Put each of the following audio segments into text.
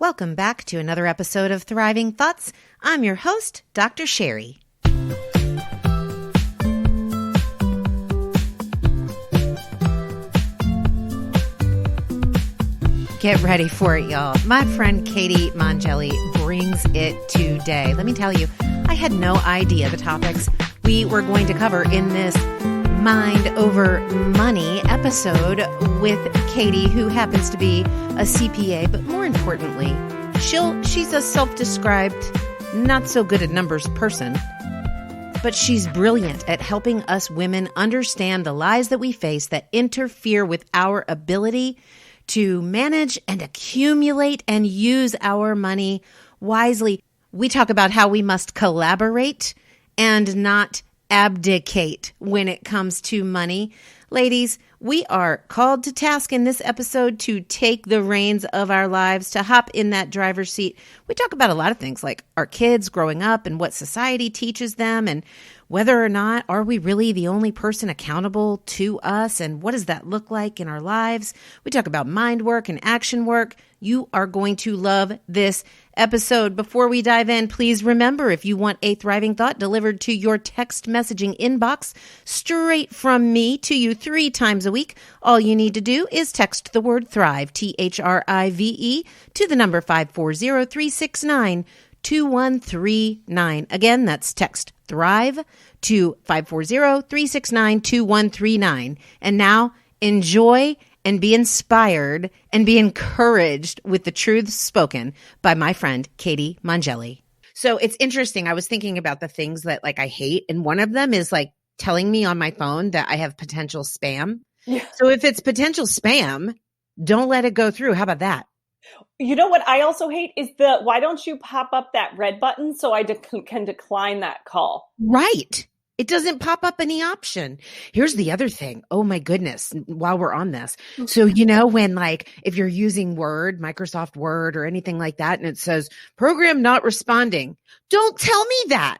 Welcome back to another episode of Thriving Thoughts. I'm your host, Dr. Sherri. Get ready for it, y'all. My friend Katie Mongelli brings it today. Let me tell you, I had no idea the topics we were going to cover in this Mind Over Money episode with Katie, who happens to be a CPA, but more importantly, she's a self-described, not so good at numbers person, but she's brilliant at helping us women understand the lies that we face that interfere with our ability to manage and accumulate and use our money wisely. We talk about how we must collaborate and not abdicate when it comes to money. Ladies, we are called to task in this episode to take the reins of our lives, to hop in that driver's seat. We talk about a lot of things like our kids growing up and what society teaches them, and whether or not are we really the only person accountable to us, and what does that look like in our lives. We talk about mind work and action work. You are going to love this episode. Before we dive in, please remember, if you want a thriving thought delivered to your text messaging inbox straight from me to you 3 times a week, all you need to do is text the word thrive, THRIVE, to the number 540-369-2139. Again, that's text thrive to 540-369-2139. And now enjoy and be inspired and be encouraged with the truths spoken by my friend, Katie Mongelli. So it's interesting. I was thinking about the things that I hate. And one of them is telling me on my phone that I have potential spam. Yeah. So if it's potential spam, don't let it go through. How about that? You know what I also hate is why don't you pop up that red button so I can decline that call? Right. It doesn't pop up any option. Here's the other thing. Oh my goodness. While we're on this. So, when if you're using Word, Microsoft Word or anything like that, and it says program not responding, don't tell me that.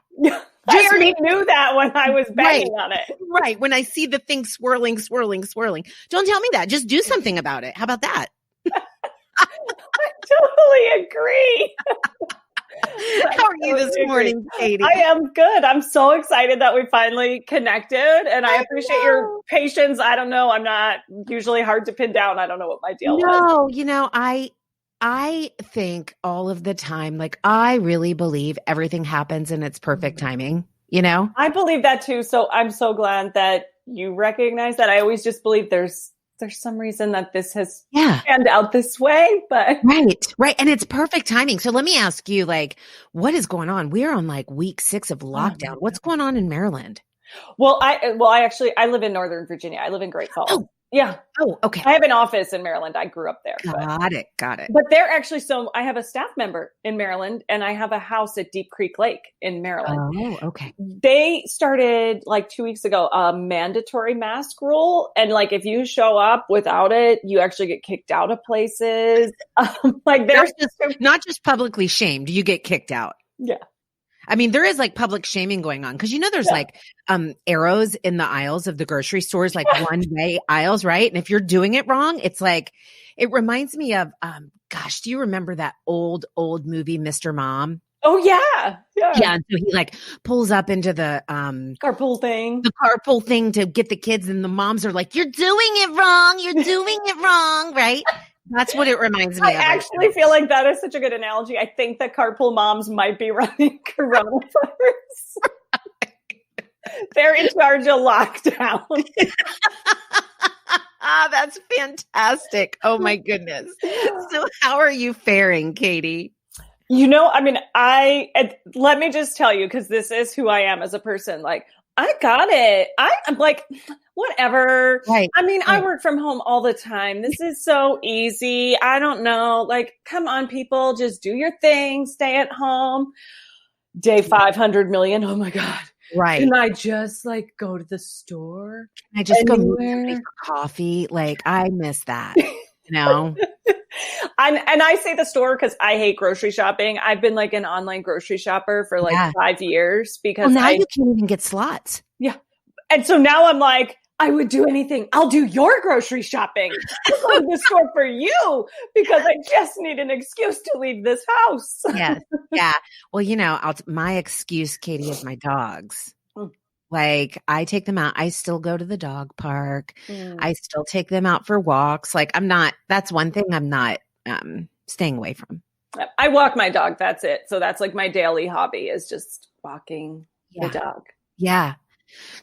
I already knew that when I was banging on it. Right. When I see the thing swirling. Don't tell me that. Just do something about it. How about that? I totally agree. How are you this morning, Katie? I am good. I'm so excited that we finally connected, and I appreciate your patience. I don't know. I'm not usually hard to pin down. I don't know what my deal was. No, I think all of the time, I really believe everything happens in its perfect timing, I believe that too. So I'm so glad that you recognize that. I always just believe there's some reason that this has panned out this way, but right. And it's perfect timing. So let me ask you, what is going on? We're on week 6 of lockdown. What's going on in Maryland? Well, I live in Northern Virginia. I live in Great Falls. Oh. Yeah. Oh, okay. I have an office in Maryland. I grew up there. Got it. But they're actually, I have a staff member in Maryland, and I have a house at Deep Creek Lake in Maryland. Oh, okay. They started 2 weeks ago, a mandatory mask rule. And if you show up without it, you actually get kicked out of places. They're not just publicly shamed, you get kicked out. Yeah. I mean, there is public shaming going on because there's arrows in the aisles of the grocery stores, one way aisles, right? And if you're doing it wrong, it's it reminds me of, do you remember that old movie, Mr. Mom? Oh yeah. Yeah. And so he pulls up into the carpool thing to get the kids, and the moms are like, "You're doing it wrong. You're doing it wrong," right? That's what it reminds me of. I actually feel like that is such a good analogy. I think that carpool moms might be running coronavirus. They're in charge of lockdown. That's fantastic. Oh my goodness. So how are you faring, Katie? Let me just tell you, because this is who I am as a person. I got it. I'm whatever. Right. I work from home all the time. This is so easy. I don't know. Come on, people, just do your thing. Stay at home. Day 500 million. Oh my God. Right. Can I just go to the store? Can I just go meet somebody for coffee? I miss that. And I say the store because I hate grocery shopping. I've been an online grocery shopper for 5 years because now you can't even get slots. Yeah. And so now I'm I would do anything. I'll do your grocery shopping. I'll go to the store for you because I just need an excuse to leave this house. Yes. Yeah. Well, my excuse, Katie, is my dogs. Mm. Like, I take them out. I still go to the dog park. Mm. I still take them out for walks. Like, that's one thing I'm not staying away from. I walk my dog. That's it. So that's like my daily hobby is just walking the dog. Yeah.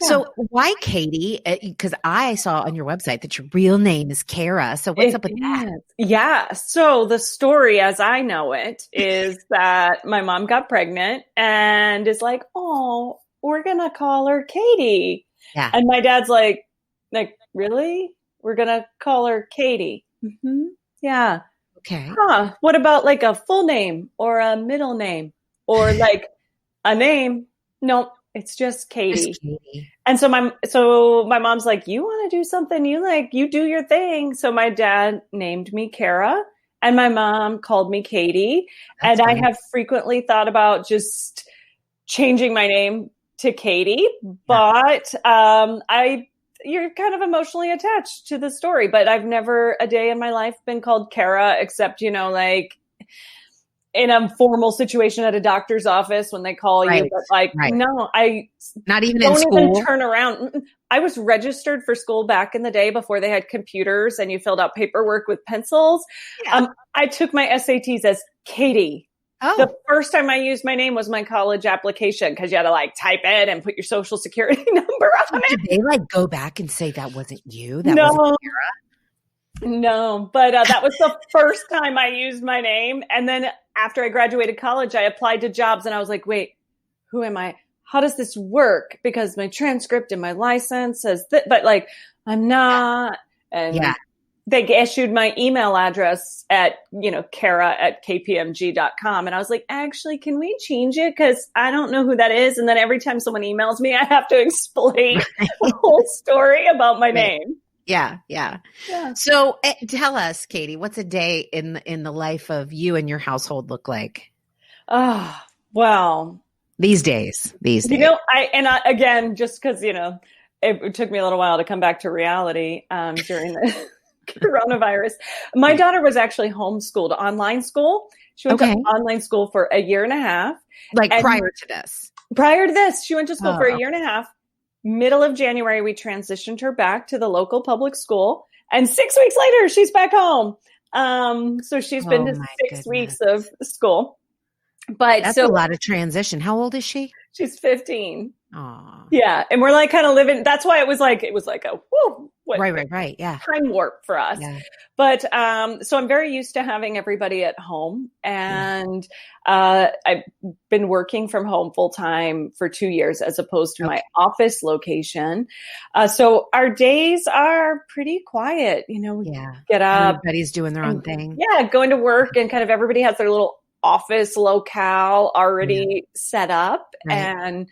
So why Katie? Because I saw on your website that your real name is Kara. So what's up with that? Yeah. So the story as I know it is that my mom got pregnant and is like, oh, we're going to call her Katie. Yeah. And my dad's like, really? We're going to call her Katie. Mm-hmm. Yeah. Okay. Huh. What about like a full name or a middle name or like a name? Nope. It's just Katie. Just Katie. And so my mom's like, you want to do something? You do your thing. So my dad named me Kara and my mom called me Katie. That's and nice. I have frequently thought about just changing my name to Katie, but you're kind of emotionally attached to the story, but I've never a day in my life been called Kara except, like in a formal situation at a doctor's office when they call you, but no, I not even don't in school. Even turn around. I was registered for school back in the day before they had computers and you filled out paperwork with pencils. Yeah. I took my SATs as Katie. Oh. The first time I used my name was my college application because you had to type it and put your social security number on it. Did they go back and say that wasn't you? That wasn't Kara? No, but that was the first time I used my name. And then after I graduated college, I applied to jobs and I was like, wait, who am I? How does this work? Because my transcript and my license says that, but I'm not. And they issued my email address at, Kara@kpmg.com. And I was like, actually, can we change it? Because I don't know who that is. And then every time someone emails me, I have to explain the whole story about my name. Yeah. So tell us, Katie, what's a day in the life of you and your household look like? Oh, well, these days. Again, just because, it took me a little while to come back to reality during the coronavirus. My daughter was actually homeschooled, online school. She went to online school for a year and a half. Prior to this, she went to school for a year and a half. Middle of January, we transitioned her back to the local public school. And 6 weeks later, she's back home. So she's been to 6 weeks of school. But that's a lot of transition. How old is she? She's 15. Aww. Yeah. And we're kind of living. That's why it was like a whoo. Right. Yeah. Time warp for us. Yeah. But so I'm very used to having everybody at home. And I've been working from home full time for 2 years as opposed to my office location. So our days are pretty quiet. We get up. Everybody's doing their own thing. Yeah. Going to work and kind of everybody has their little office locale already set up. Right. And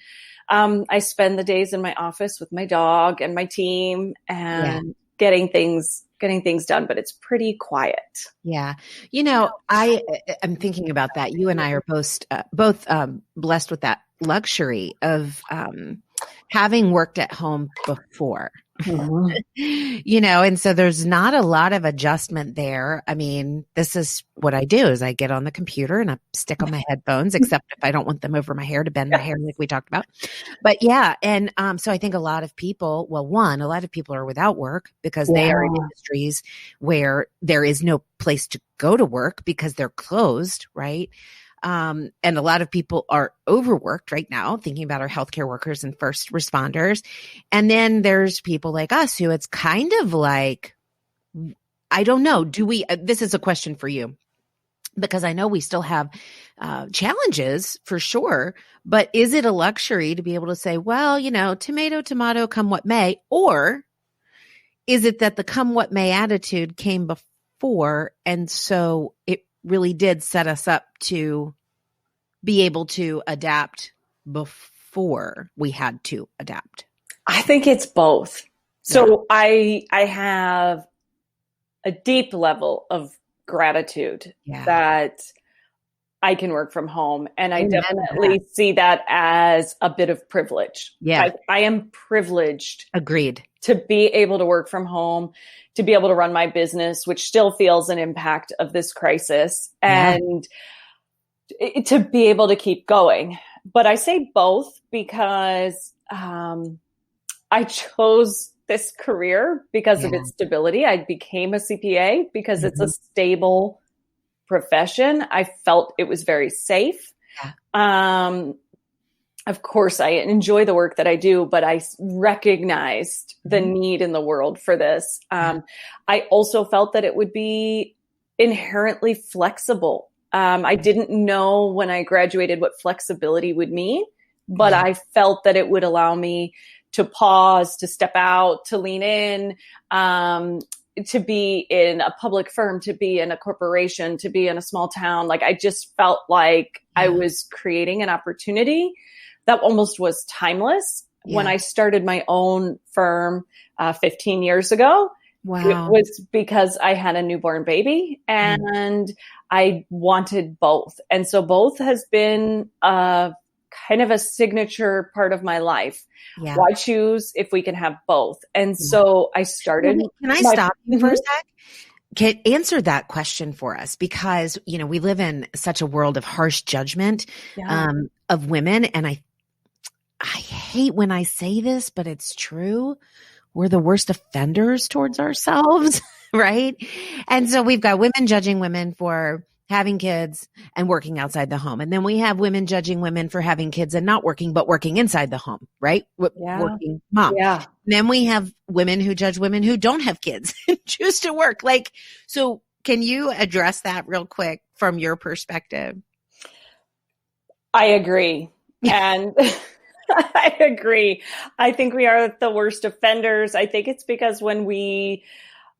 I spend the days in my office with my dog and my team and getting things done, but it's pretty quiet. Yeah. I'm thinking about that. You and I are both blessed with that luxury of having worked at home before. Mm-hmm. And so there's not a lot of adjustment there. I mean, this is what I do is I get on the computer and I stick on my headphones, except if I don't want them over my hair to bend my hair like we talked about. But and so I think a lot of people are without work because they are in industries where there is no place to go to work because they're closed, right? And a lot of people are overworked right now, thinking about our healthcare workers and first responders. And then there's people like us who it's kind of like, I don't know, this is a question for you, because I know we still have challenges for sure, but is it a luxury to be able to say, well, tomato, come what may, or is it that the come what may attitude came before and so it really did set us up to be able to adapt before we had to adapt? I think it's both. So I have a deep level of gratitude that I can work from home. And I Amen. definitely see that as a bit of privilege. Yeah. I am privileged. Agreed. To be able to work from home, to be able to run my business, which still feels an impact of this crisis, and to be able to keep going. But I say both because I chose this career because of its stability. I became a CPA because it's a stable profession. I felt it was very safe. Of course, I enjoy the work that I do, but I recognized the need in the world for this. I also felt that it would be inherently flexible. I didn't know when I graduated what flexibility would mean, but I felt that it would allow me to pause, to step out, to lean in, to be in a public firm, to be in a corporation, to be in a small town. Like I just felt like I was creating an opportunity that almost was timeless. When I started my own firm 15 years ago, it was because I had a newborn baby and I wanted both. And so both has been kind of a signature part of my life. Why choose if we can have both? And so I started. Can I stop you for a sec? Can answer that question for us, because, you know, we live in such a world of harsh judgment of women. And I hate when I say this, but it's true. We're the worst offenders towards ourselves, right? And so we've got women judging women for having kids and working outside the home. And then we have women judging women for having kids and not working, but working inside the home, right? Working mom. And then we have women who judge women who don't have kids and choose to work. Like, so can you address that real quick from your perspective? I agree. And I agree. I think we are the worst offenders. I think it's because when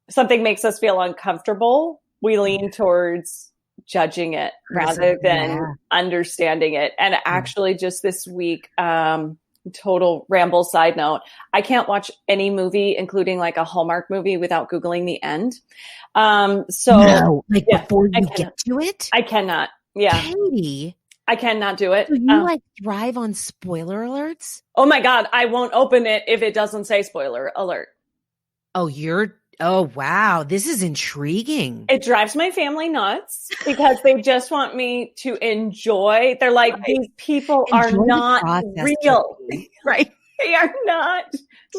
something makes us feel uncomfortable, we lean towards judging it rather than understanding it. And actually just this week, total ramble side note, I can't watch any movie, including like a Hallmark movie, without Googling the end. Before you get to it? I cannot. Yeah. Katie, I cannot do it. So you thrive on spoiler alerts? Oh my God. I won't open it if it doesn't say spoiler alert. Oh, wow. This is intriguing. It drives my family nuts because they just want me to enjoy. They're like, these people are not real. Right. They are not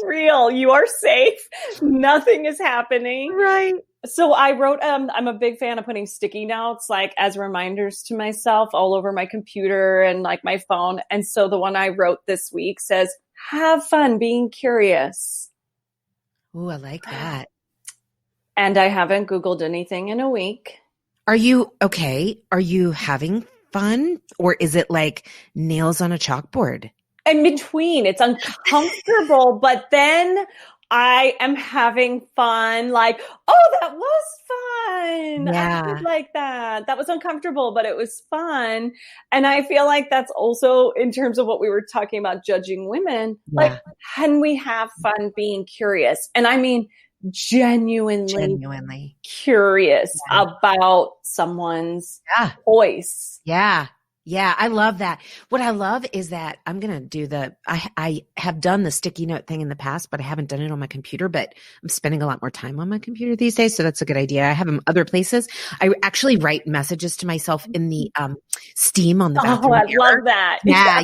real. You are safe. Nothing is happening. Right. So I wrote, I'm a big fan of putting sticky notes, like as reminders to myself all over my computer and like my phone. And so the one I wrote this week says, have fun being curious. Ooh, I like that. And I haven't Googled anything in a week. Are you okay? Are you having fun, or is it like nails on a chalkboard? In between, it's uncomfortable, but then I am having fun. Like, oh, that was fun. Yeah. I did like that. That was uncomfortable, but it was fun. And I feel like that's also in terms of what we were talking about judging women. Like, can we have fun being curious? And I mean, genuinely curious about someone's voice. Yeah, I love that. What I love is that I'm going to do I have done the sticky note thing in the past, but I haven't done it on my computer, but I'm spending a lot more time on my computer these days. So that's a good idea. I have them other places. I actually write messages to myself in the steam on the bathroom mirror. I love that. Yeah.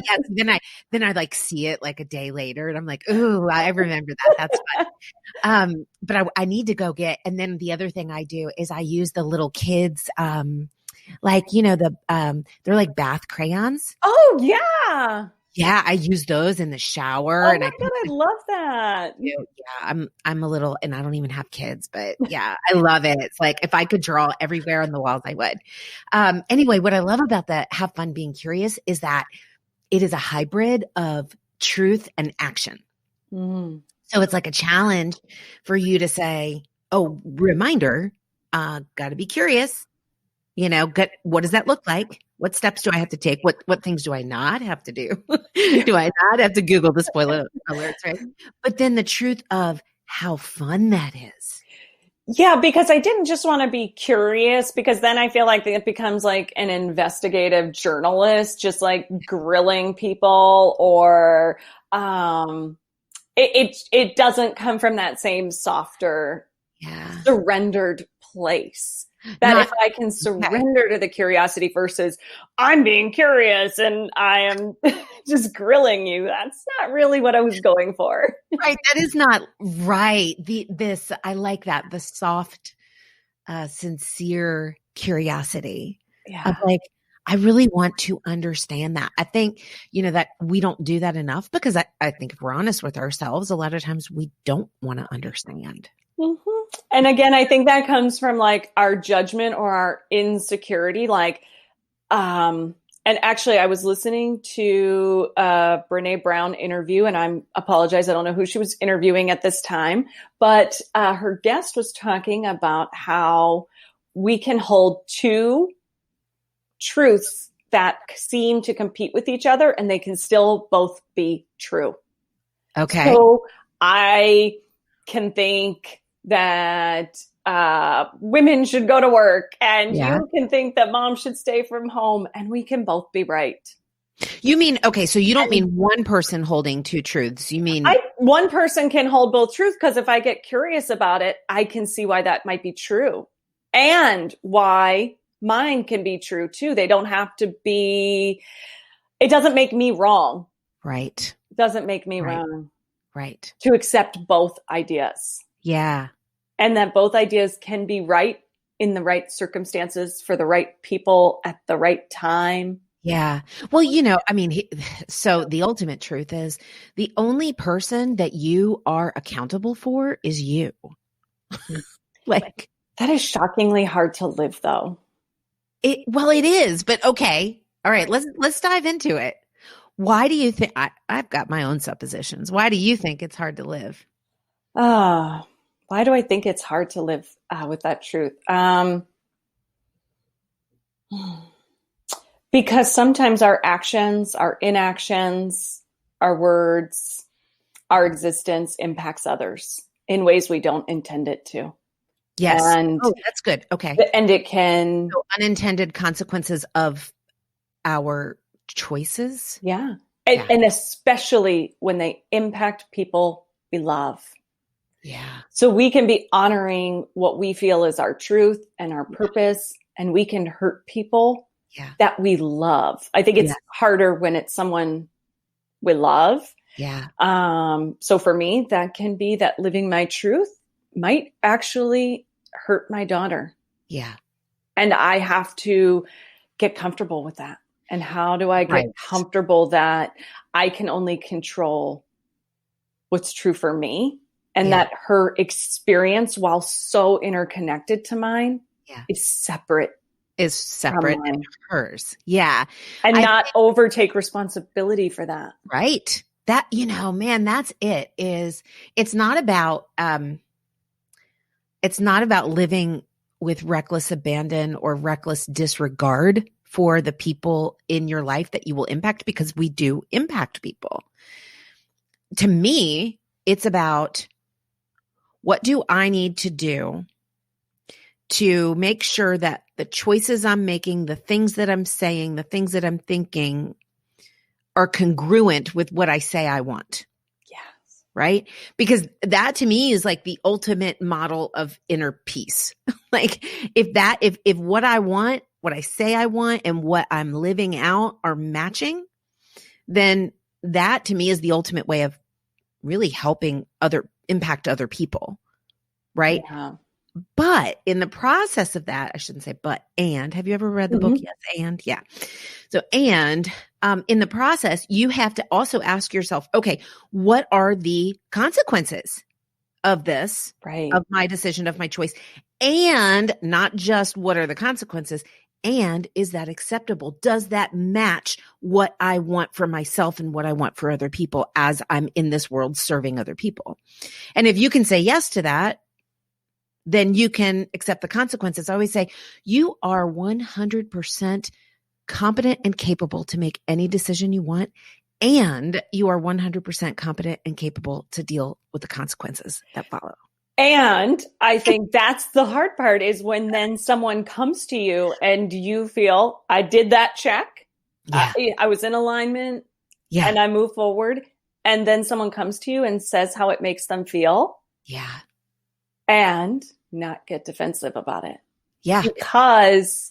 Then I like see it like a day later and I'm like, ooh, I remember that. That's fun. But I need to go and then the other thing I do is I use the little kids, like, you know, they're like bath crayons. Oh yeah. Yeah. I use those in the shower. Oh my God, I love that. Yeah. I'm a little, and I don't even have kids, but yeah, I love it. It's like, if I could draw everywhere on the walls, I would. Anyway, what I love about the have fun being curious is that it is a hybrid of truth and action. So it's like a challenge for you to say, oh, reminder, got to be curious. You know, what does that look like? What steps do I have to take? What things do I not have to do? Do I not have to Google the spoiler alerts, right? But then the truth of how fun that is. Yeah, because I didn't just want to be curious, because then I feel like it becomes like an investigative journalist, just like grilling people, or it doesn't come from that same softer, Yeah. surrendered place. That Not if I can okay. surrender to the curiosity versus I'm being curious and I am just grilling you, that's not really what I was going for. Right. That is not right. This, I like that. The soft, sincere curiosity of Yeah. like, I really want to understand that. I think, that we don't do that enough because I think if we're honest with ourselves, a lot of times we don't want to understand. Mm-hmm. And again, I think that comes from like our judgment or our insecurity. Like, and actually I was listening to a Brene Brown interview, and I apologize, I don't know who she was interviewing at this time, but her guest was talking about how we can hold two truths that seem to compete with each other and they can still both be true. Okay. So I can think that women should go to work, and Yeah. you can think that mom should stay from home, and we can both be right. You mean, okay, so you don't mean one person holding two truths. You mean, One person can hold both truths, because if I get curious about it, I can see why that might be true and why mine can be true too. They don't have to be, it doesn't make me wrong. right, It doesn't make me right, wrong right. to accept both ideas. Yeah. And that both ideas can be right in the right circumstances for the right people at the right time. Yeah. Well, I mean, so the ultimate truth is the only person that you are accountable for is you. Like That is shockingly hard to live, though. well, it is, but okay. All right. Let's dive into it. Why do you think I've got my own suppositions? Why do you think it's hard to live? Why do I think it's hard to live with that truth? Because sometimes our actions, our inactions, our words, our existence impacts others in ways we don't intend it to. Yes. And that's good. Okay. And it can. So unintended consequences of our choices. Yeah. And especially when they impact people we love. Yeah. So we can be honoring what we feel is our truth and our purpose, and we can hurt people that we love. I think it's harder when it's someone we love. Yeah. So for me, that can be that living my truth might actually hurt my daughter. Yeah. And I have to get comfortable with that. And how do I get comfortable that I can only control what's true for me, and that her experience, while so interconnected to mine, is separate and hers. Yeah. And not overtake responsibility for that. Right. That, man, that's it. It's not about living with reckless abandon or reckless disregard for the people in your life that you will impact, because we do impact people. To me, it's about, what do I need to do to make sure that the choices I'm making, the things that I'm saying, the things that I'm thinking are congruent with what I say I want? Yes. Right? Because that to me is like the ultimate model of inner peace. Like if what I want, what I say I want, and what I'm living out are matching, then that to me is the ultimate way of really helping impact other people. Right? Yeah. But in the process of that, I shouldn't say but, and have you ever read the book? Yes. And yeah. So, in the process, you have to also ask yourself, okay, what are the consequences of this, of my decision, of my choice? And not just what are the consequences, and is that acceptable? Does that match what I want for myself and what I want for other people as I'm in this world serving other people? And if you can say yes to that, then you can accept the consequences. I always say you are 100% competent and capable to make any decision you want, and you are 100% competent and capable to deal with the consequences that follow. And I think that's the hard part is when then someone comes to you and you feel I did that check. Yeah. I was in alignment Yeah. and I move forward. And then someone comes to you and says how it makes them feel. Yeah. And not get defensive about it. Yeah. Because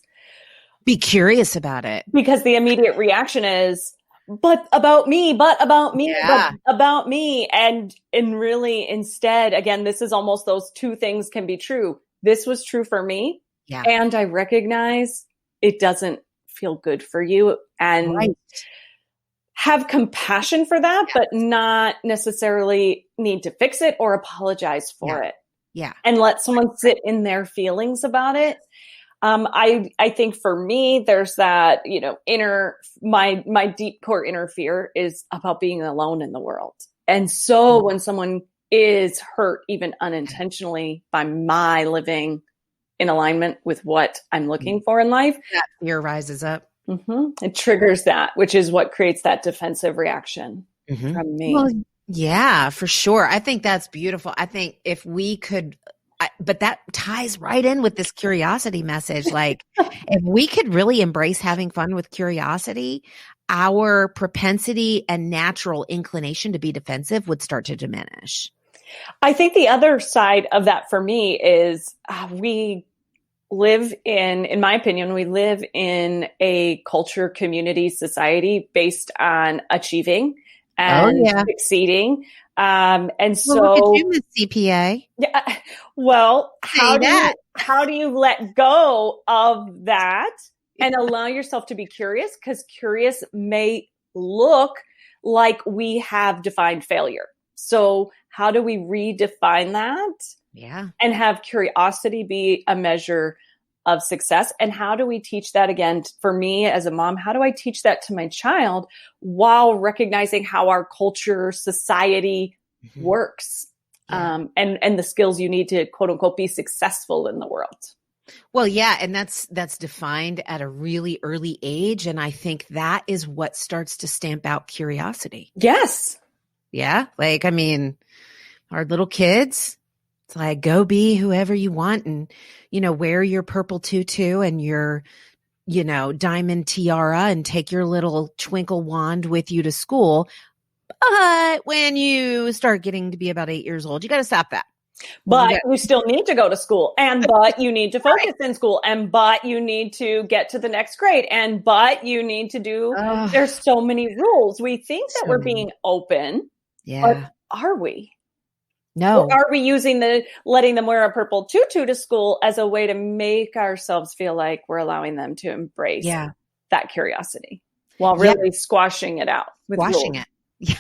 be curious about it. Because the immediate reaction is, but about me. Yeah. But about me. And really instead, again, this is almost those two things can be true. This was true for me. Yeah. And I recognize it doesn't feel good for you. And Right. have compassion for that, but not necessarily need to fix it or apologize for it. Yeah. And let someone sit in their feelings about it. I think for me, there's that, my deep core inner fear is about being alone in the world. And so when someone is hurt, even unintentionally, by my living in alignment with what I'm looking for in life, that fear rises up. Mm-hmm. It triggers that, which is what creates that defensive reaction from me. Well, yeah, for sure. I think that's beautiful. I think if we could, but that ties right in with this curiosity message. Like if we could really embrace having fun with curiosity, our propensity and natural inclination to be defensive would start to diminish. I think the other side of that for me is we live in my opinion, we live in a culture, community, society based on achieving and succeeding. And so look at you, Miss CPA. Yeah. Well, how do you let go of that and allow yourself to be curious? Because curious may look like we have defined failure. So how do we redefine that? Yeah. And have curiosity be a measure of success? And how do we teach that again? For me as a mom, how do I teach that to my child while recognizing how our culture, society works? Yeah. And the skills you need to quote unquote be successful in the world. Well, yeah. And that's defined at a really early age. And I think that is what starts to stamp out curiosity. Yes. Yeah. Like, I mean, our little kids, it's like, go be whoever you want and, wear your purple tutu and your, diamond tiara and take your little twinkle wand with you to school. But when you start getting to be about 8 years old, you got to stop that. But you still need to go to school but you need to focus in school but you need to get to the next grade but you need to do, there's so many rules. We think that we're being open. Yeah. But are we? No. Or are we using letting them wear a purple tutu to school as a way to make ourselves feel like we're allowing them to embrace that curiosity while really squashing it out with squashing rules? it. Yeah,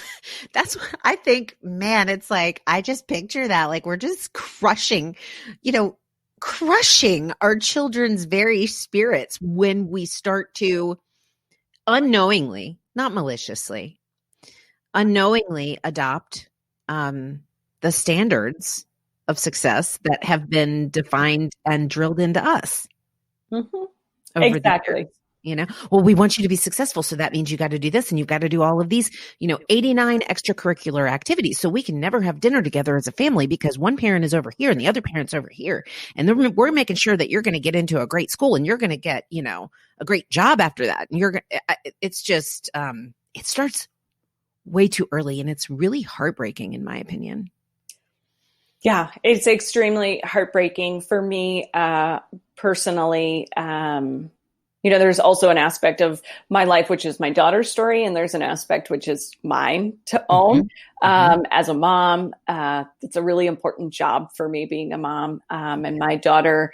that's what I think, man. It's like, I just picture that, like we're just crushing our children's very spirits when we start to unknowingly, not maliciously, unknowingly adopt, the standards of success that have been defined and drilled into us. Exactly. Well, we want you to be successful. So that means you got to do this and you've got to do all of these, 89 extracurricular activities. So we can never have dinner together as a family because one parent is over here and the other parent's over here. And then we're making sure that you're going to get into a great school and you're going to get, a great job after that. And it's just, it starts way too early and it's really heartbreaking in my opinion. Yeah, it's extremely heartbreaking for me personally. There's also an aspect of my life, which is my daughter's story. And there's an aspect which is mine to own. As a mom, it's a really important job for me being a mom. And my daughter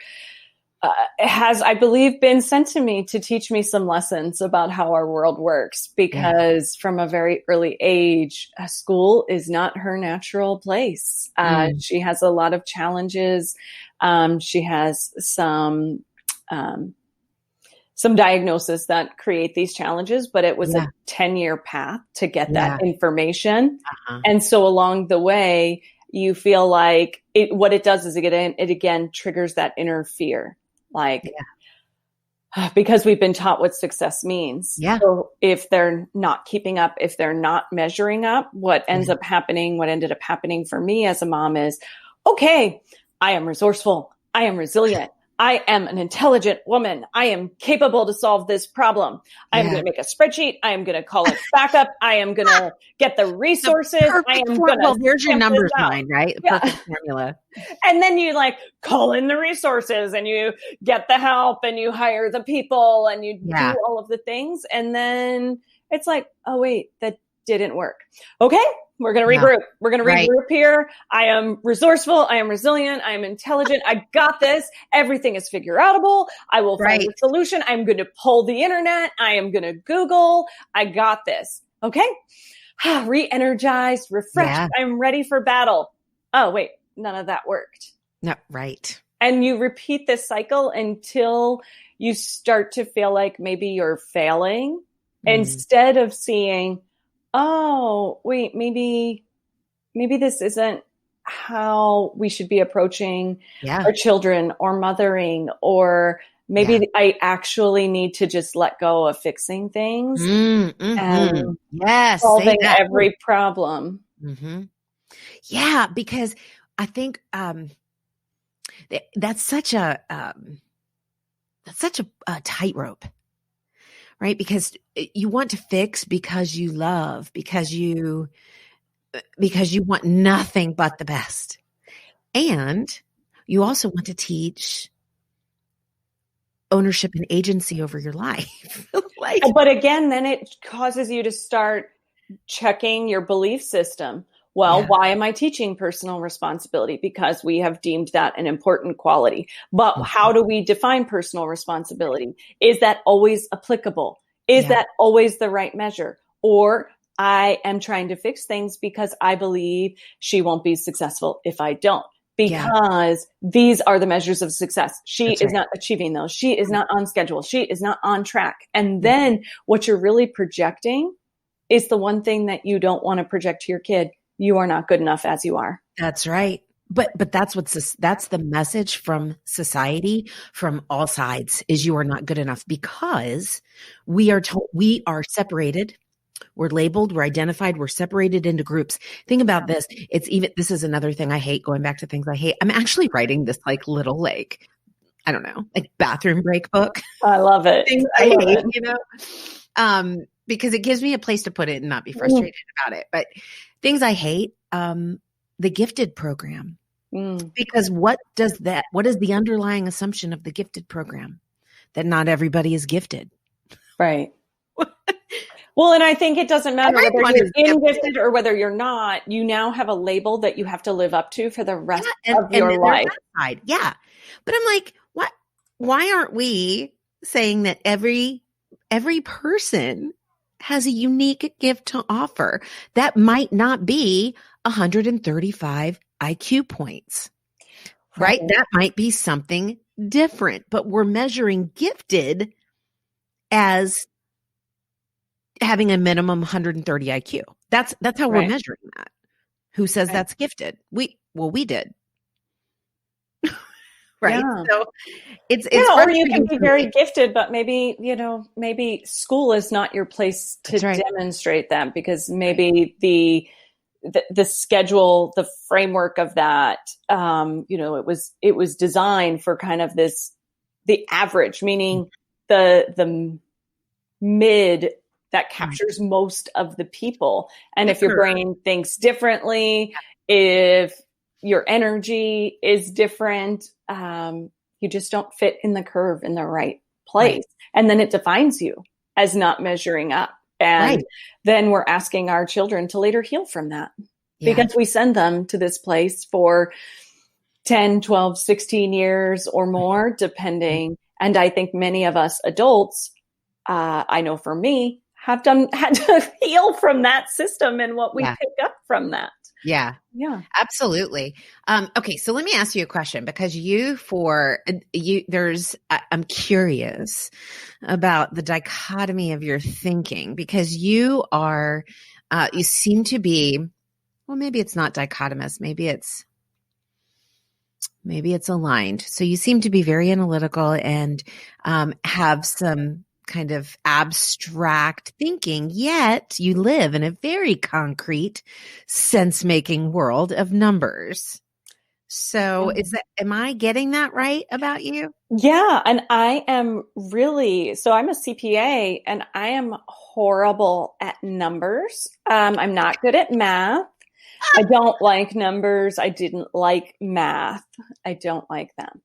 has, I believe, been sent to me to teach me some lessons about how our world works, because from a very early age, school is not her natural place. She has a lot of challenges. She has some diagnoses that create these challenges, but it was a 10-year path to get that information. And so along the way, you feel like what it does is it again triggers that inner fear. Because we've been taught what success means. Yeah. So if they're not keeping up, if they're not measuring up, what ended up happening for me as a mom is, okay, I am resourceful. I am resilient. I am an intelligent woman. I am capable to solve this problem. I'm going to make a spreadsheet. I am going to call it backup. I am going to get the resources. Well, there's your numbers mind, right? The perfect formula. And then you like call in the resources and you get the help and you hire the people and you do all of the things. And then it's like, oh, wait, that didn't work. Okay. We're going to regroup. We're going to regroup here. I am resourceful. I am resilient. I am intelligent. I got this. Everything is figure outable. I will find a solution. I'm going to pull the internet. I am going to Google. I got this. Okay. Re-energized, refreshed. I'm ready for battle. Oh, wait, none of that worked. No, right. And you repeat this cycle until you start to feel like maybe you're failing instead of seeing, oh, wait, maybe this isn't how we should be approaching our children or mothering, or maybe I actually need to just let go of fixing things and solving every problem. Yeah, because I think that's such a tightrope. Right? Because you want to fix because you love, because you want nothing but the best. And you also want to teach ownership and agency over your life. But again, then it causes you to start checking your belief system. Well, why am I teaching personal responsibility? Because we have deemed that an important quality. But how do we define personal responsibility? Is that always applicable? Is that always the right measure? Or I am trying to fix things because I believe she won't be successful if I don't. Because these are the measures of success. She is not achieving those. She is not on schedule. She is not on track. And then what you're really projecting is the one thing that you don't want to project to your kid. You are not good enough as you are. That's right. But that's that's the message from society, from all sides, is you are not good enough, because we are told, we are separated. We're labeled, we're identified, we're separated into groups. Think about this. This is another thing I hate, going back to things I hate. I'm actually writing this little I don't know, bathroom break book. I love it. Things I hate, because it gives me a place to put it and not be frustrated about it. But things I hate, the gifted program. Because what is the underlying assumption of the gifted program? That not everybody is gifted. Right. Well, and I think it doesn't matter whether you're gifted or whether you're not. You now have a label that you have to live up to for the rest of your life. Yeah. But I'm like, what? Why aren't we saying that every person has a unique gift to offer that might not be 135 IQ points, right? That might be something different, but we're measuring gifted as having a minimum 130 IQ. That's how we're measuring that. Who says that's gifted? We did. Right. Yeah. So it's or you can be very gifted, but maybe school is not your place to demonstrate that, because maybe the schedule, the framework of that, it was designed for kind of the average, meaning the mid that captures most of the people. And if your brain thinks differently, if your energy is different, you just don't fit in the curve in the right place. And then it defines you as not measuring up. And then we're asking our children to later heal from that, because we send them to this place for 10, 12, 16 years or more, depending. And I think many of us adults, I know for me, had to heal from that system and what we pick up from that. Yeah. Yeah. Absolutely. Okay. So let me ask you a question, because I'm curious about the dichotomy of your thinking, because you seem to be, well, maybe it's not dichotomous. Maybe it's aligned. So you seem to be very analytical and have some kind of abstract thinking, yet you live in a very concrete, sense-making world of numbers. So am I getting that right about you? Yeah. And I am I'm a CPA and I am horrible at numbers. I'm not good at math. I don't like numbers. I didn't like math. I don't like them.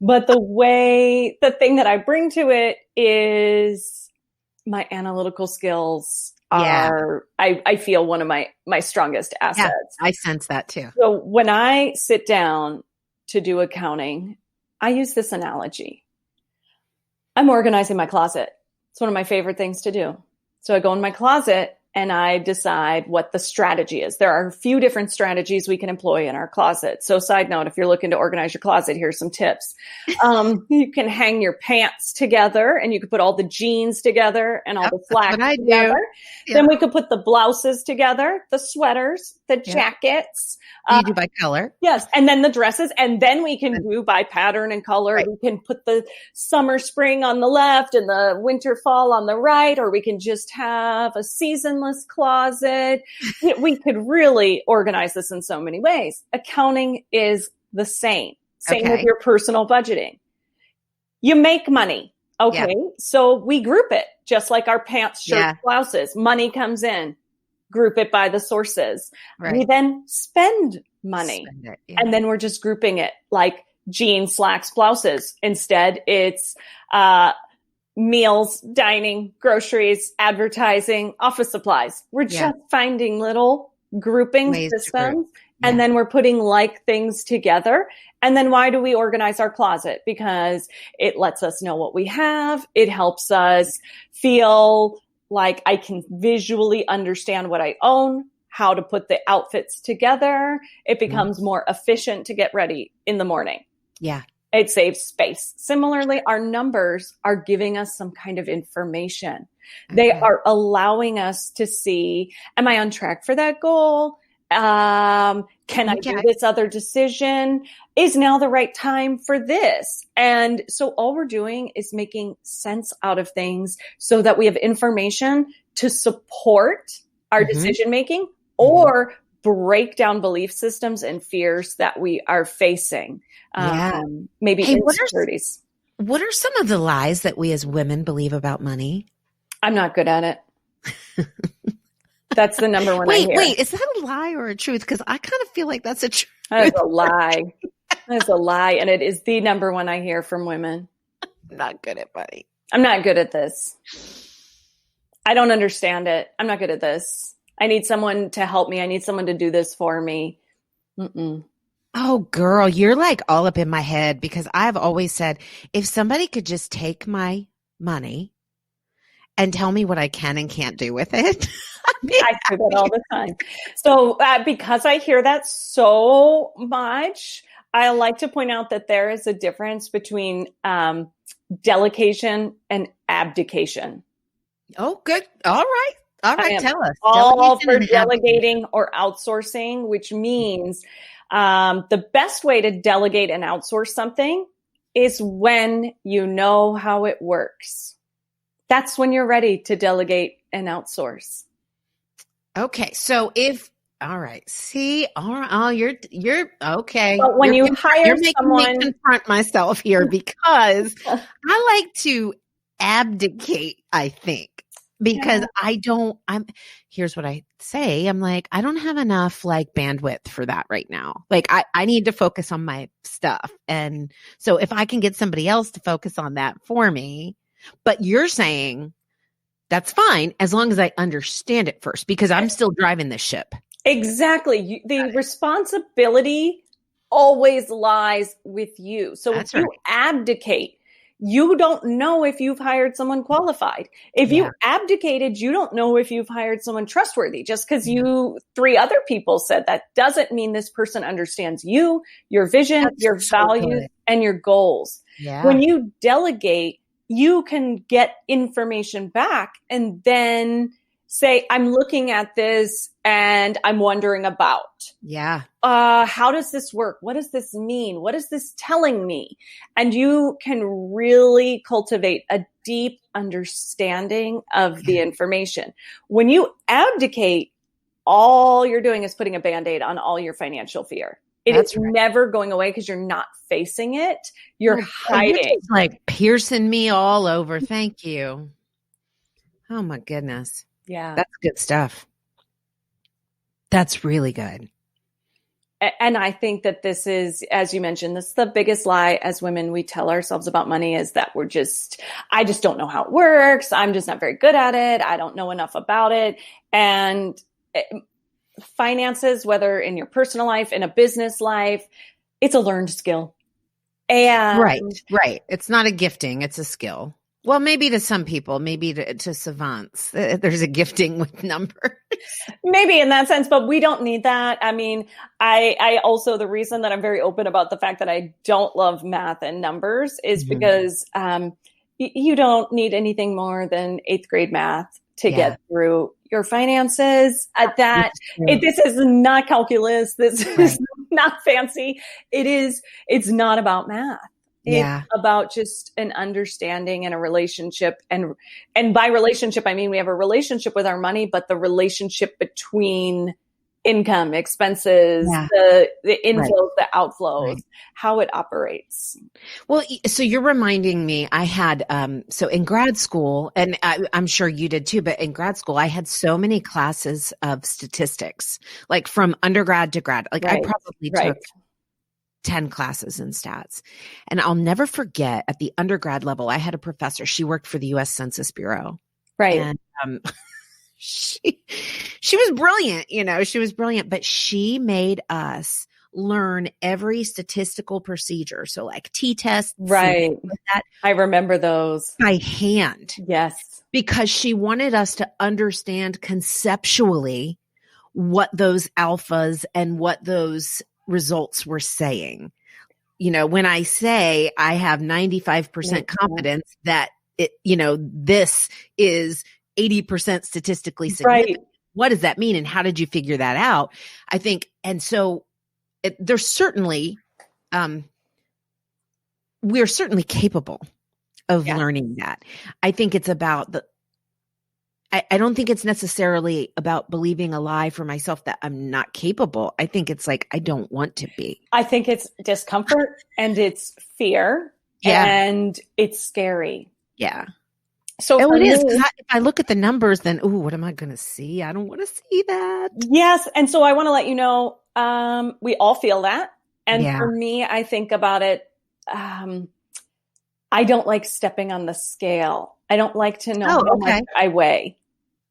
But the thing that I bring to it is my analytical skills are, I feel, one of my strongest assets. Yeah, I sense that too. So when I sit down to do accounting, I use this analogy. I'm organizing my closet. It's one of my favorite things to do. So I go in my closet and I decide what the strategy is. There are a few different strategies we can employ in our closet. So side note, if you're looking to organize your closet, here's some tips. You can hang your pants together and you can put all the jeans together and all the slacks together. Yeah. Then we could put the blouses together, the sweaters, the jackets. You do by color. Yes. And then the dresses. And then we can do by pattern and color. Right. We can put the summer, spring on the left and the winter, fall on the right, or we can just have a seasonless closet. We could really organize this in so many ways. Accounting is the same. Same with your personal budgeting. You make money. Okay. Yeah. So we group it just like our pants, shirts, blouses. Money comes in. Group it by the sources. Right. We then spend money. And then we're just grouping it like jeans, slacks, blouses. Instead, it's meals, dining, groceries, advertising, office supplies. We're just finding little grouping systems. And then we're putting like things together. And then why do we organize our closet? Because it lets us know what we have. It helps us feel like I can visually understand what I own, how to put the outfits together. It becomes more efficient to get ready in the morning. Yeah. It saves space. Similarly, our numbers are giving us some kind of information. They are allowing us to see, am I on track for that goal? Can I do this other decision? Is now the right time for this? And so all we're doing is making sense out of things so that we have information to support our decision making or break down belief systems and fears that we are facing. Maybe insecurities. What are some of the lies that we as women believe about money? I'm not good at it. That's the number one I hear. Wait, is that a lie or a truth? Because I kind of feel like that's a truth. That is a lie. That is a lie. And it is the number one I hear from women. I'm not good at money. I'm not good at this. I don't understand it. I'm not good at this. I need someone to help me. I need someone to do this for me. Oh, girl, you're like all up in my head because I've always said, if somebody could just take my money and tell me what I can and can't do with it. I do that all the time. So because I hear that so much, I like to point out that there is a difference between delegation and abdication. Oh, good. All right. Tell us. All for delegating or outsourcing, which means the best way to delegate and outsource something is when you know how it works. That's when you're ready to delegate and outsource. Okay. So all right. You're okay. But when you hire making someone, me confront myself here because I like to abdicate, I think, because here's what I say. I'm like, I don't have enough like bandwidth for that right now. Like I need to focus on my stuff. And so if I can get somebody else to focus on that for me, but you're saying that's fine as long as I understand it first, because I'm still driving the ship. Exactly. The responsibility always lies with you. So if you abdicate, you don't know if you've hired someone qualified. If you abdicated, you don't know if you've hired someone trustworthy. Just because three other people said that doesn't mean this person understands you, your vision, your values, and your goals. Yeah. When you delegate, you can get information back and then say, I'm looking at this and I'm wondering about. Yeah. How does this work? What does this mean? What is this telling me? And you can really cultivate a deep understanding of the information. When you abdicate, all you're doing is putting a Band-Aid on all your financial fear. It That's is right. never going away because you're not facing it. You're hiding. You're just like piercing me all over. Thank you. Oh my goodness. Yeah. That's good stuff. That's really good. And I think that this is, as you mentioned, this is the biggest lie as women we tell ourselves about money, is that I just don't know how it works. I'm just not very good at it. I don't know enough about it. And finances, whether in your personal life, in a business life, it's a learned skill. And right. It's not a gifting, it's a skill. Well, maybe to some people, maybe to savants, there's a gifting with numbers. Maybe in that sense, but we don't need that. I mean, I also, the reason that I'm very open about the fact that I don't love math and numbers is because you don't need anything more than 8th grade math to get through your finances. This is not calculus. This is not fancy. It's not about math. It's about just an understanding and a relationship. And by relationship, I mean, we have a relationship with our money, but the relationship between income, expenses, the inflows, the outflows, how it operates. Well, so you're reminding me, I had, so in grad school, and I'm sure you did too, but in grad school, I had so many classes of statistics, like from undergrad to grad. Like I probably took 10 classes in stats. And I'll never forget, at the undergrad level, I had a professor. She worked for the U.S. Census Bureau. Right. And she was brilliant, she was brilliant, but she made us learn every statistical procedure. So like t-tests. Right. Like that, I remember those. By hand. Yes. Because she wanted us to understand conceptually what those alphas and what those results were saying. When I say I have 95% confidence that this is 80% statistically significant. What does that mean? And how did you figure that out? I think, and so there's certainly, we're certainly capable of learning that. I think it's about I don't think it's necessarily about believing a lie for myself that I'm not capable. I think it's like, I don't want to be. I think it's discomfort and it's fear and it's scary. Yeah. So it is, because if I look at the numbers, then, what am I going to see? I don't want to see that. Yes. And so I want to let you know, we all feel that. And for me, I think about it. I don't like stepping on the scale. I don't like to know how much I weigh.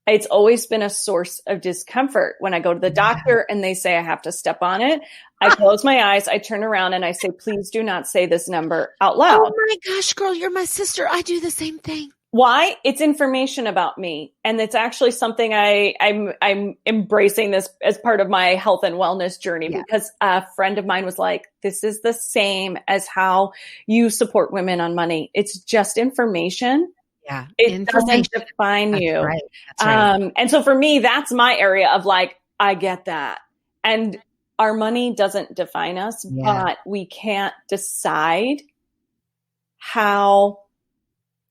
It's always been a source of discomfort when I go to the doctor and they say I have to step on it. I close my eyes, I turn around and I say, please do not say this number out loud. Oh my gosh, girl, you're my sister. I do the same thing. Why? It's information about me. And it's actually something I'm embracing this as part of my health and wellness journey, because a friend of mine was like, this is the same as how you support women on money. It's just information. Yeah. It doesn't define you. Right. That's right. And so for me, that's my area of like, I get that. And our money doesn't define us, but we can't decide how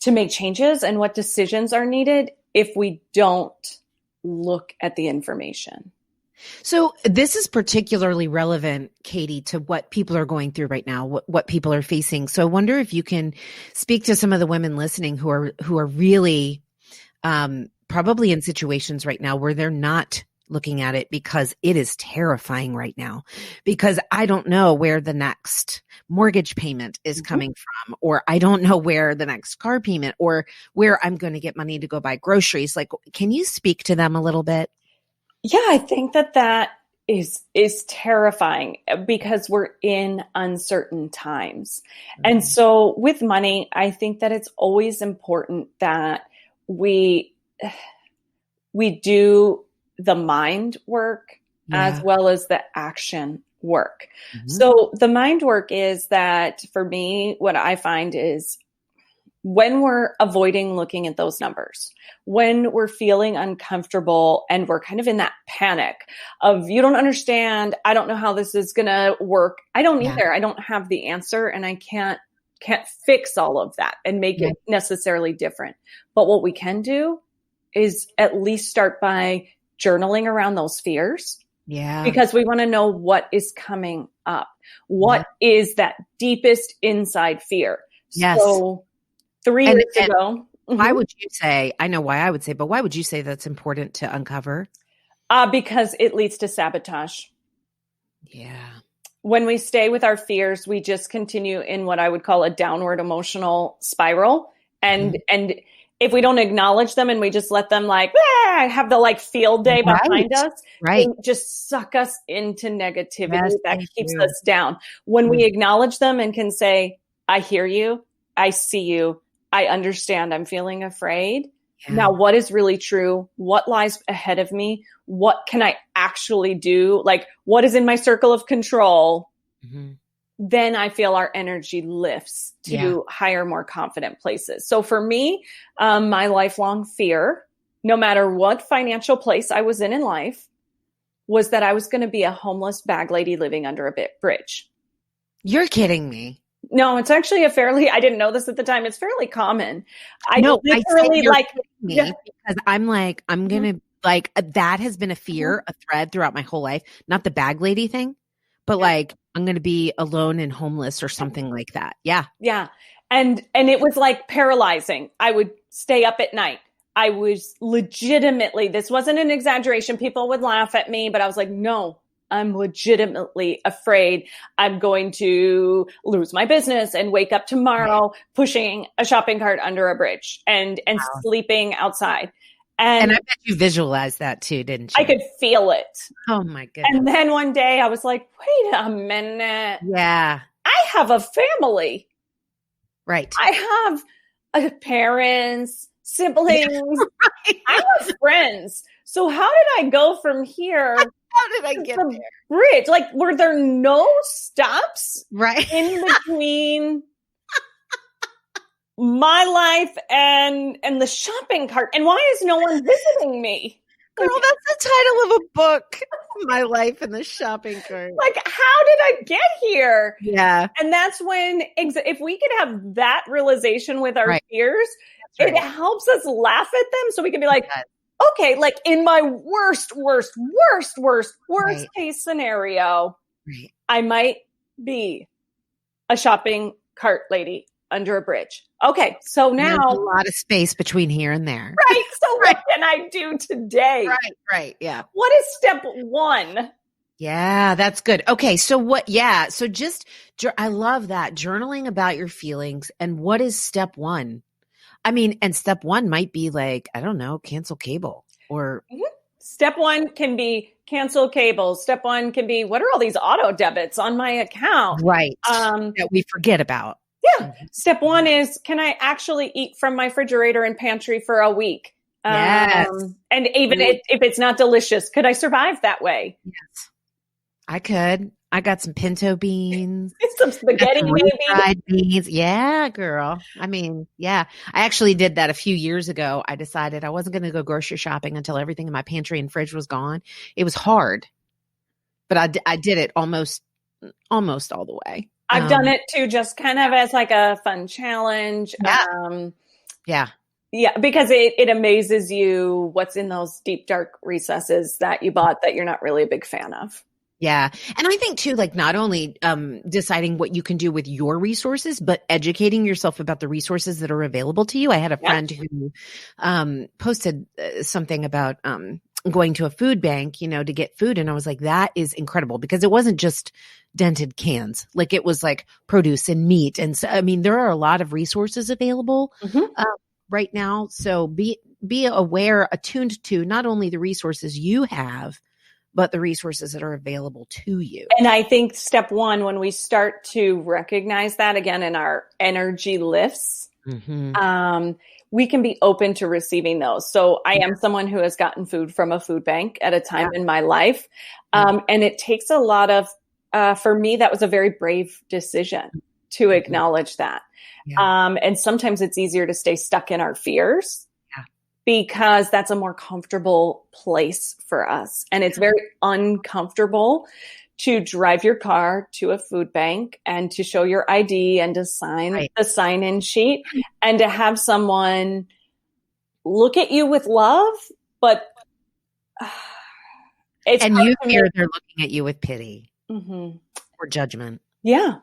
to make changes and what decisions are needed if we don't look at the information. So this is particularly relevant, Katie, to what people are going through right now, what people are facing. So I wonder if you can speak to some of the women listening who are really probably in situations right now where they're not looking at it because it is terrifying right now, because I don't know where the next mortgage payment is coming from, or I don't know where the next car payment, or where I'm going to get money to go buy groceries. Like, can you speak to them a little bit? Yeah, I think that is terrifying because we're in uncertain times. And so with money, I think that it's always important that we do the mind work as well as the action work. So the mind work is that, for me, what I find is when we're avoiding looking at those numbers, when we're feeling uncomfortable and we're kind of in that panic of, you don't understand, I don't know how this is going to work. I don't either. I don't have the answer, and I can't fix all of that and make it necessarily different. But what we can do is at least start by journaling around those fears, Yeah. because we want to know what is coming up. What is that deepest inside fear? Yes. So 3 years ago. Why would you say, I know why I would say, but why would you say that's important to uncover? Because it leads to sabotage. Yeah. When we stay with our fears, we just continue in what I would call a downward emotional spiral. And if we don't acknowledge them and we just let them have the field day behind us, they just suck us into negativity that keeps us down. When we acknowledge them and can say, I hear you, I see you, I understand, I'm feeling afraid. Yeah. Now, what is really true? What lies ahead of me? What can I actually do? What is in my circle of control? Then I feel our energy lifts to higher, more confident places. So for me, my lifelong fear, no matter what financial place I was in life, was that I was going to be a homeless bag lady living under a bridge. You're kidding me. No, it's actually I didn't know this at the time. It's fairly common. I literally because I'm going to that has been a fear, a thread throughout my whole life. Not the bag lady thing, but I'm going to be alone and homeless or something like that. Yeah. Yeah. And it was paralyzing. I would stay up at night. I was legitimately, this wasn't an exaggeration. People would laugh at me, but I was like, no, I'm legitimately afraid I'm going to lose my business and wake up tomorrow pushing a shopping cart under a bridge and sleeping outside. And I bet you visualized that too, didn't you? I could feel it. Oh my goodness. And then one day I was like, wait a minute. Yeah. I have a family. Right. I have parents, siblings. Yeah, right. I have friends. So how did I go from here? How did I get there? Bridge. Were there no stops in between my life and the shopping cart? And why is no one visiting me? Girl, that's the title of a book. My life in the shopping cart. How did I get here? Yeah. And that's when, if we could have that realization with our fears, it helps us laugh at them. So we can be like, okay, in my worst case scenario, I might be a shopping cart lady under a bridge. Okay, so now there's a lot of space between here and there. Right. So what can I do today? Right. Yeah. What is step 1? Yeah, that's good. Okay, so what? Yeah, so I love that, journaling about your feelings. And what is step 1? I mean, and step 1 might be I don't know, cancel cable or. Step 1 can be cancel cable. Step 1 can be, what are all these auto debits on my account? Right. That we forget about. Yeah. Step 1 is, can I actually eat from my refrigerator and pantry for a week? Yes. And even if it's not delicious, could I survive that way? Yes. I could. I got some pinto beans. Some spaghetti, maybe. Fried beans. Yeah, girl. I mean, yeah. I actually did that a few years ago. I decided I wasn't going to go grocery shopping until everything in my pantry and fridge was gone. It was hard, but I did it almost all the way. I've done it too, just kind of as a fun challenge. Yeah. Yeah, because it amazes you what's in those deep, dark recesses that you bought that you're not really a big fan of. Yeah. And I think too, not only deciding what you can do with your resources, but educating yourself about the resources that are available to you. I had a friend who posted something about going to a food bank, to get food. And I was like, that is incredible, because it wasn't just dented cans. It was produce and meat. And so, I mean, there are a lot of resources available right now. So be aware, attuned to not only the resources you have, but the resources that are available to you. And I think step 1, when we start to recognize that again in our energy lifts, we can be open to receiving those. So I am someone who has gotten food from a food bank at a time in my life. And it takes a lot of, for me, that was a very brave decision to acknowledge that. And sometimes it's easier to stay stuck in our fears, because that's a more comfortable place for us. And it's very uncomfortable to drive your car to a food bank and to show your ID and to sign the sign-in sheet and to have someone look at you with love, but It's And hard you to fear make- they're looking at you with pity Mhm. or judgment. Yeah.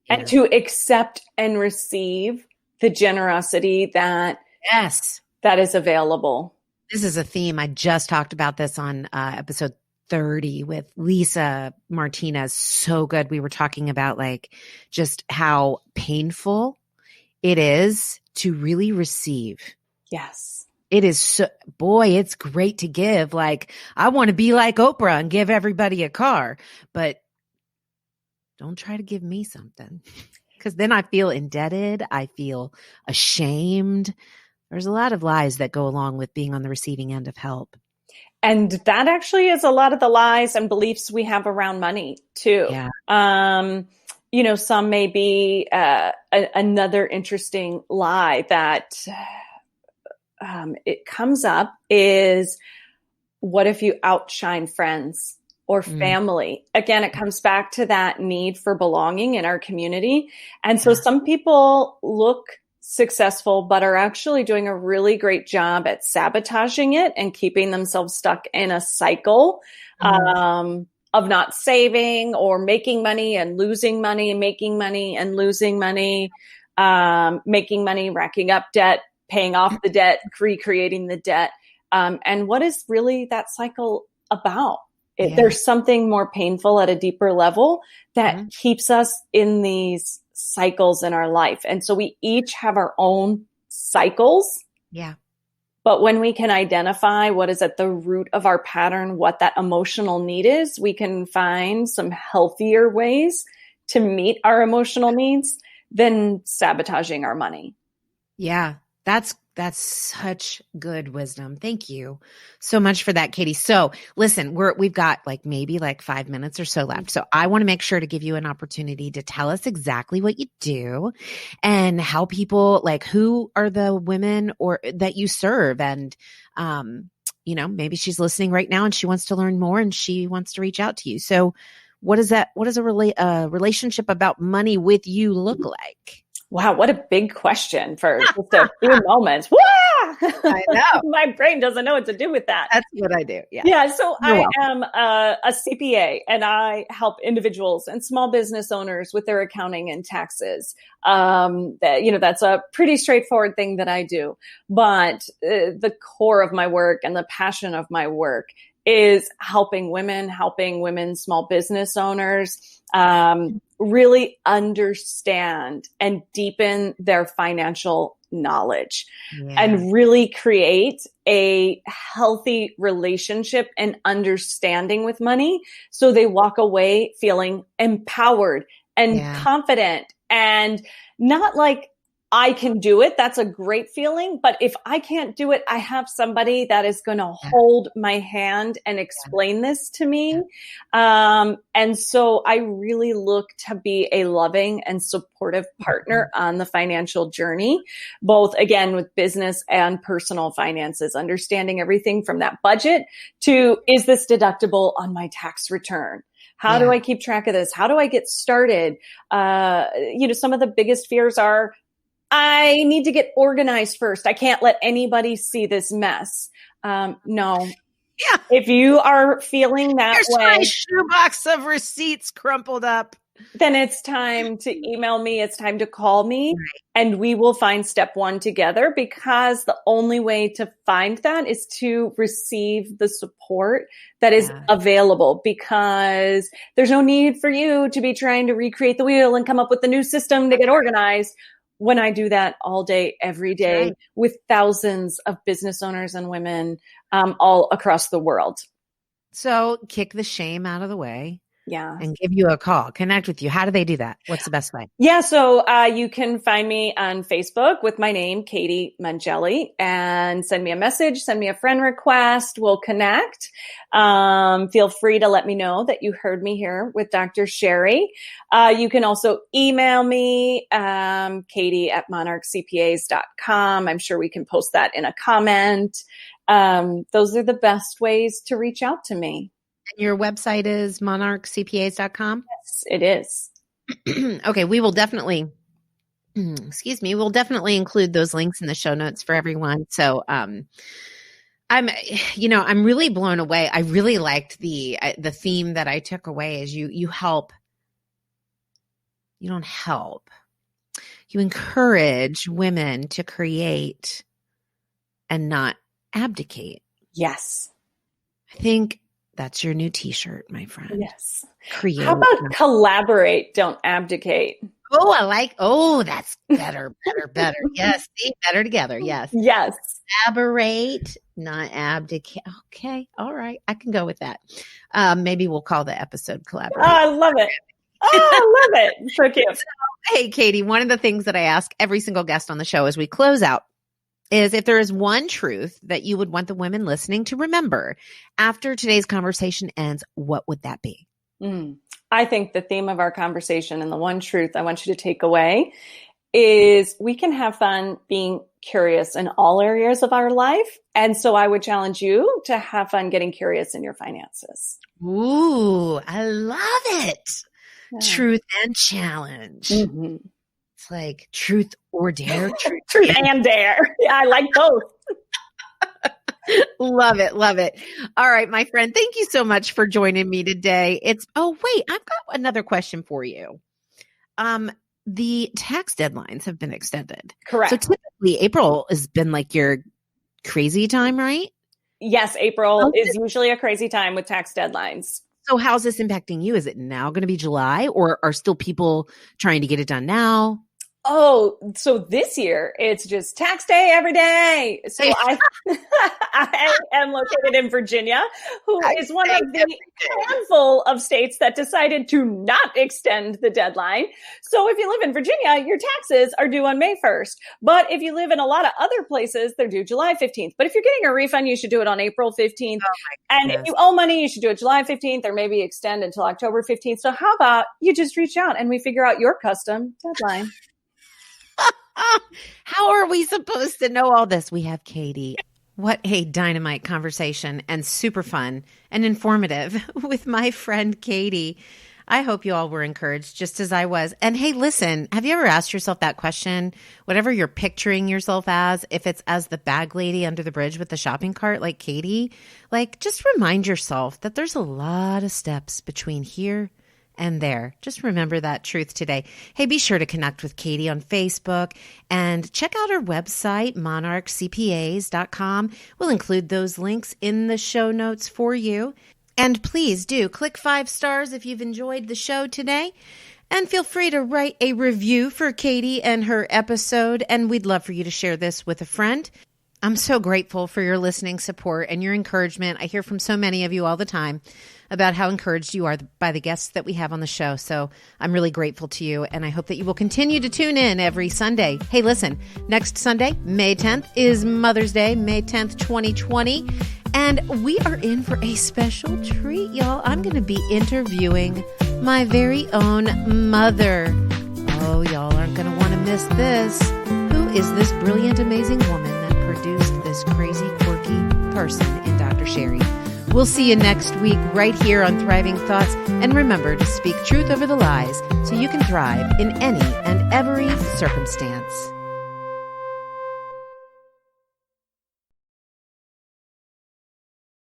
Yeah. And to accept and receive the generosity that Yes. is available. This is a theme. I just talked about this on episode 30 with Lisa Martinez. So good. We were talking about like just how painful it is to really receive. Yes. It is so, boy, it's great to give. Like, I want to be like Oprah and give everybody a car, but don't try to give me something because then I feel indebted. I feel ashamed. There's a lot of lies that go along with being on the receiving end of help. And that actually is a lot of the lies and beliefs we have around money too. Yeah. Some may be another interesting lie that it comes up is, what if you outshine friends or family? Again, it comes back to that need for belonging in our community. And so some people look successful, but are actually doing a really great job at sabotaging it and keeping themselves stuck in a cycle of not saving or making money and losing money, making money and losing money, making money, racking up debt, paying off the debt, recreating the debt. And what is really that cycle about? There's something more painful at a deeper level that keeps us in these cycles in our life. And so we each have our own cycles. Yeah. But when we can identify what is at the root of our pattern, what that emotional need is, we can find some healthier ways to meet our emotional needs than sabotaging our money. Yeah. That's such good wisdom. Thank you so much for that, Katie. So listen, we've got maybe 5 minutes or so left. So I want to make sure to give you an opportunity to tell us exactly what you do and how people, who are the women or that you serve. And, maybe she's listening right now and she wants to learn more and she wants to reach out to you. So what does a relationship about money with you look like? Wow, what a big question for just a few moments. Wah! I know. My brain doesn't know what to do with that. That's what I do. Yeah. Yeah. So I am a CPA and I help individuals and small business owners with their accounting and taxes. That's a pretty straightforward thing that I do. But the core of my work and the passion of my work is helping women, small business owners, really understand and deepen their financial knowledge and really create a healthy relationship and understanding with money. So they walk away feeling empowered and confident and not like, I can do it. That's a great feeling. But if I can't do it, I have somebody that is going to hold my hand and explain this to me. And so I really look to be a loving and supportive partner on the financial journey, both again with business and personal finances, understanding everything from that budget to, is this deductible on my tax return? How do I keep track of this? How do I get started? Some of the biggest fears are, I need to get organized first. I can't let anybody see this mess. No. Yeah. If you are feeling that Here's way, my shoebox of receipts crumpled up. Then it's time to email me. It's time to call me, and we will find step one together, because the only way to find that is to receive the support that is available, because there's no need for you to be trying to recreate the wheel and come up with the new system to get organized. When I do that all day, every day with thousands of business owners and women all across the world. So kick the shame out of the way. Yeah. And give you a call, connect with you. How do they do that? What's the best way? Yeah. So you can find me on Facebook with my name, Katie Mongelli, and send me a message, send me a friend request. We'll connect. Feel free to let me know that you heard me here with Dr. Sherri. You can also email me, Katie@monarchcpas.com. I'm sure we can post that in a comment. Those are the best ways to reach out to me. Your website is monarchcpas.com? Yes, it is. Okay, we will definitely, we'll definitely include those links in the show notes for everyone. So I I'm really blown away. I really liked the theme that I took away is you help. You don't help. You encourage women to create and not abdicate. Yes. I think that's your new t-shirt, my friend. Yes. Create. How about collaborate, don't abdicate? That's better. Yes. See, better together. Yes. Yes. Collaborate, not abdicate. Okay. All right. I can go with that. Maybe we'll call the episode Collaborate. Oh, I love it. I love it. So cute. Hey, Katie, one of the things that I ask every single guest on the show as we close out is if there is one truth that you would want the women listening to remember after today's conversation ends, what would that be? I think the theme of our conversation and the one truth I want you to take away is we can have fun being curious in all areas of our life. And so I would challenge you to have fun getting curious in your finances. Ooh, I love it. Yeah. Truth and challenge. Mm-hmm. It's like truth or dare. Truth and dare. Yeah, I like both. Love it. Love it. All right, my friend. Thank you so much for joining me today. I've got another question for you. The tax deadlines have been extended. Correct. So typically April has been like your crazy time, right? Yes. April is usually a crazy time with tax deadlines. So how's this impacting you? Is it now going to be July, or are still people trying to get it done now? Oh, so this year it's just tax day every day. So I am located in Virginia, who is one of the handful of states that decided to not extend the deadline. So if you live in Virginia, your taxes are due on May 1st. But if you live in a lot of other places, they're due July 15th. But if you're getting a refund, you should do it on April 15th. And if you owe money, you should do it July 15th or maybe extend until October 15th. So how about you just reach out and we figure out your custom deadline? How are we supposed to know all this? We have Katie. What a dynamite conversation, and super fun and informative with my friend Katie. I hope you all were encouraged just as I was. And hey, listen, have you ever asked yourself that question? Whatever you're picturing yourself as, if it's as the bag lady under the bridge with the shopping cart like Katie, just remind yourself that there's a lot of steps between here and there. Just remember that truth today. Hey, be sure to connect with Katie on Facebook and check out her website, monarchcpas.com. We'll include those links in the show notes for you. And please do click 5 stars if you've enjoyed the show today. And feel free to write a review for Katie and her episode. And we'd love for you to share this with a friend. I'm so grateful for your listening support and your encouragement. I hear from so many of you all the time about how encouraged you are by the guests that we have on the show. So I'm really grateful to you, and I hope that you will continue to tune in every Sunday. Hey, listen, next Sunday, May 10th, is Mother's Day, May 10th, 2020, and we are in for a special treat, y'all. I'm going to be interviewing my very own mother. Oh, y'all aren't going to want to miss this. Who is this brilliant, amazing woman that produced this crazy, quirky person in Dr. Sherri? We'll see you next week right here on Thriving Thoughts. And remember to speak truth over the lies so you can thrive in any and every circumstance.